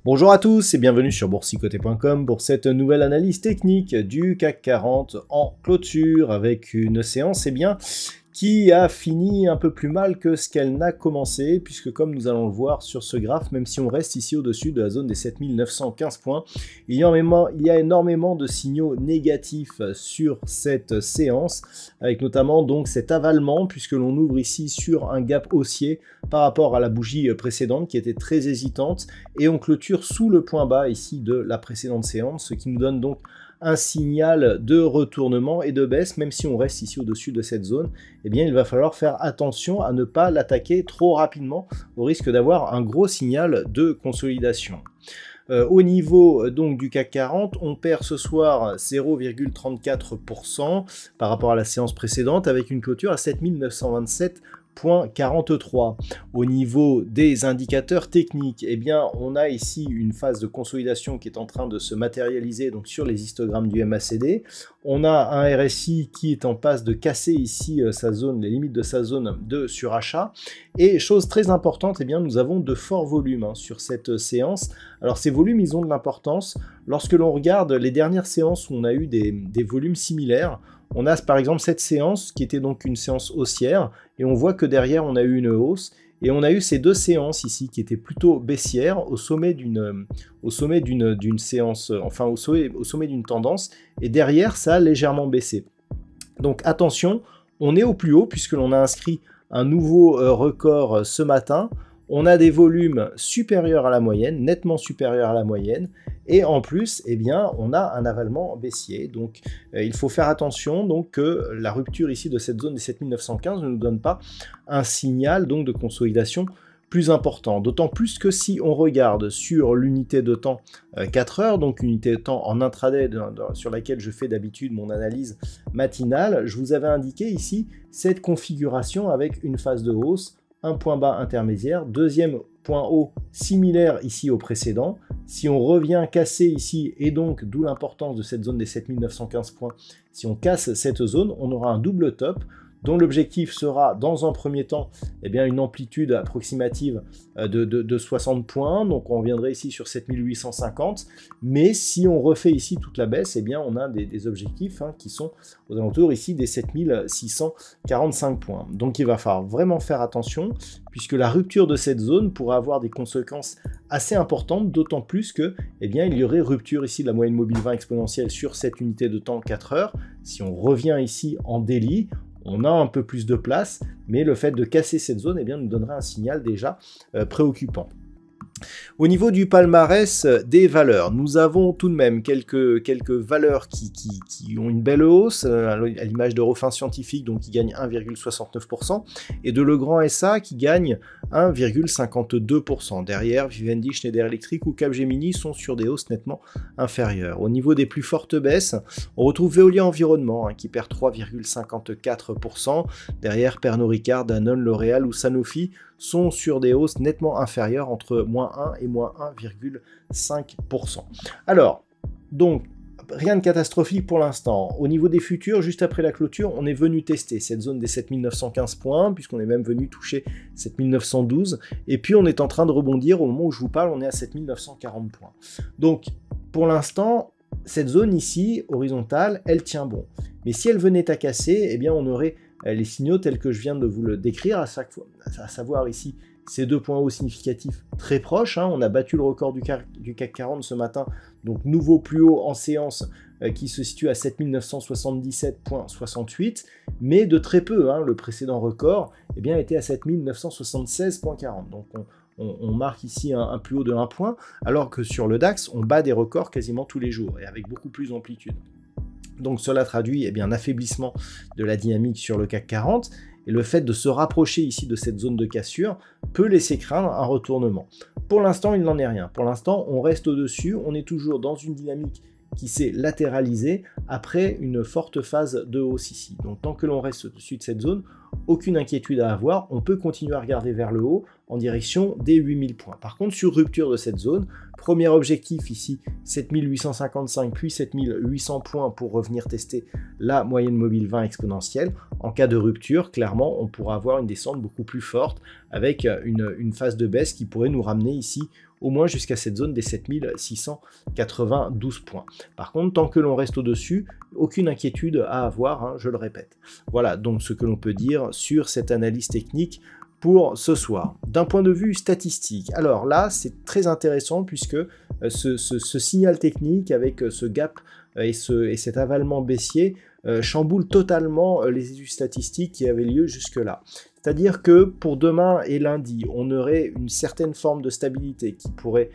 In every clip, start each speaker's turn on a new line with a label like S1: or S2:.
S1: Bonjour à tous et bienvenue sur boursicoté.com pour cette nouvelle analyse technique du CAC 40 en clôture avec une séance qui a fini un peu plus mal que ce qu'elle n'a commencé, puisque comme nous allons le voir sur ce graphe, même si on reste ici au-dessus de la zone des 7915 points, il y a énormément de signaux négatifs sur cette séance, avec notamment donc cet avalement, puisque l'on ouvre ici sur un gap haussier par rapport à la bougie précédente qui était très hésitante, et on clôture sous le point bas ici de la précédente séance, ce qui nous donne donc un signal de retournement et de baisse. Même si on reste ici au-dessus de cette zone, eh bien il va falloir faire attention à ne pas l'attaquer trop rapidement au risque d'avoir un gros signal de consolidation. Au niveau donc du CAC 40, on perd ce soir 0,34% par rapport à la séance précédente avec une clôture à 7927,43. Au niveau des indicateurs techniques, eh bien, on a ici une phase de consolidation qui est en train de se matérialiser donc sur les histogrammes du MACD. On a un RSI qui est en passe de casser ici les limites de sa zone de surachat. Et chose très importante, eh bien, nous avons de forts volumes sur cette séance. Alors ces volumes, ils ont de l'importance. Lorsque l'on regarde les dernières séances où on a eu des volumes similaires, on a par exemple cette séance qui était donc une séance haussière et on voit que derrière on a eu une hausse et on a eu ces deux séances ici qui étaient plutôt baissières au sommet d'une séance, enfin au sommet d'une tendance, et derrière ça a légèrement baissé. Donc attention, on est au plus haut puisque l'on a inscrit un nouveau record ce matin. On a des volumes supérieurs à la moyenne, nettement supérieurs à la moyenne, et en plus, eh bien, on a un avalement baissier. Donc, il faut faire attention donc, que la rupture ici de cette zone des 7915 ne nous donne pas un signal donc, de consolidation plus important. D'autant plus que si on regarde sur l'unité de temps 4 heures, donc unité de temps en intraday sur laquelle je fais d'habitude mon analyse matinale, je vous avais indiqué ici cette configuration avec une phase de hausse, un point bas intermédiaire, deuxième point haut similaire ici au précédent. Si on revient casser ici, et donc d'où l'importance de cette zone des 7915 points, si on casse cette zone, on aura un double top dont l'objectif sera dans un premier temps eh bien, une amplitude approximative de 60 points, donc on reviendrait ici sur 7850, mais si on refait ici toute la baisse, eh bien, on a des objectifs qui sont aux alentours ici des 7645 points. Donc il va falloir vraiment faire attention, puisque la rupture de cette zone pourra avoir des conséquences assez importantes, d'autant plus que eh bien, il y aurait rupture ici de la moyenne mobile 20 exponentielle sur cette unité de temps 4 heures. Si on revient ici en daily, on a un peu plus de place, mais le fait de casser cette zone eh bien, nous donnerait un signal déjà préoccupant. Au niveau du palmarès des valeurs, nous avons tout de même quelques valeurs qui ont une belle hausse, à l'image d'Eurofin Scientifique, donc qui gagne 1,69%, et de Legrand SA qui gagne 1,52%. Derrière, Vivendi, Schneider Electric ou Capgemini sont sur des hausses nettement inférieures. Au niveau des plus fortes baisses, on retrouve Veolia Environnement qui perd 3,54%. Derrière, Pernod Ricard, Danone, L'Oréal ou Sanofi sont sur des hausses nettement inférieures entre moins 1 et moins 1,5%. Alors, donc, rien de catastrophique pour l'instant. Au niveau des futurs, juste après la clôture, on est venu tester cette zone des 7915 points, puisqu'on est même venu toucher 7912, et puis on est en train de rebondir. Au moment où je vous parle, on est à 7940 points. Donc, pour l'instant, cette zone ici, horizontale, elle tient bon. Mais si elle venait à casser, eh bien, on aurait les signaux tels que je viens de vous le décrire, à savoir ici ces deux points hauts significatifs très proches. On a battu le record du CAC 40 ce matin, donc nouveau plus haut en séance qui se situe à 7977,68, mais de très peu. Le précédent record eh bien, était à 7976,40. Donc on marque ici un plus haut de 1 point, alors que sur le DAX, on bat des records quasiment tous les jours et avec beaucoup plus d'amplitude. Donc cela traduit un affaiblissement de la dynamique sur le CAC 40, et le fait de se rapprocher ici de cette zone de cassure peut laisser craindre un retournement. Pour l'instant, il n'en est rien. Pour l'instant, on reste au-dessus, on est toujours dans une dynamique qui s'est latéralisé après une forte phase de hausse ici. Donc tant que l'on reste au-dessus de cette zone, aucune inquiétude à avoir, on peut continuer à regarder vers le haut en direction des 8000 points. Par contre, sur rupture de cette zone, premier objectif ici, 7855 puis 7800 points pour revenir tester la moyenne mobile 20 exponentielle. En cas de rupture, clairement, on pourra avoir une descente beaucoup plus forte avec une phase de baisse qui pourrait nous ramener ici au moins jusqu'à cette zone des 7692 points. Par contre, tant que l'on reste au-dessus, aucune inquiétude à avoir, hein, je le répète. Voilà donc ce que l'on peut dire sur cette analyse technique pour ce soir. D'un point de vue statistique, alors là, c'est très intéressant puisque ce signal technique avec ce gap et cet avalement baissier chamboule totalement les études statistiques qui avaient lieu jusque-là. C'est-à-dire que pour demain et lundi, on aurait une certaine forme de stabilité qui pourrait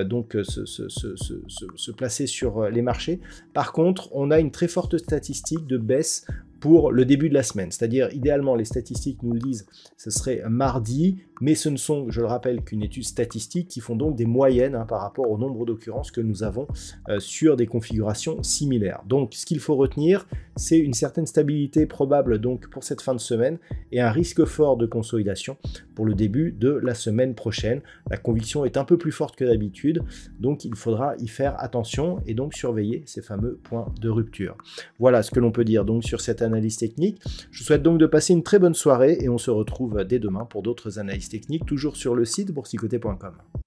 S1: donc se placer sur les marchés. Par contre, on a une très forte statistique de baisse pour le début de la semaine. C'est-à-dire, idéalement, les statistiques nous le disent, ce serait mardi, mais ce ne sont, je le rappelle, qu'une étude statistique qui font donc des moyennes hein, par rapport au nombre d'occurrences que nous avons sur des configurations similaires. Donc, ce qu'il faut retenir, c'est une certaine stabilité probable donc pour cette fin de semaine et un risque fort de consolidation pour le début de la semaine prochaine. La conviction est un peu plus forte que d'habitude, donc il faudra y faire attention et donc surveiller ces fameux points de rupture. Voilà ce que l'on peut dire donc sur cette analyse technique. Je vous souhaite donc de passer une très bonne soirée et on se retrouve dès demain pour d'autres analyses techniques, toujours sur le site boursicoté.com.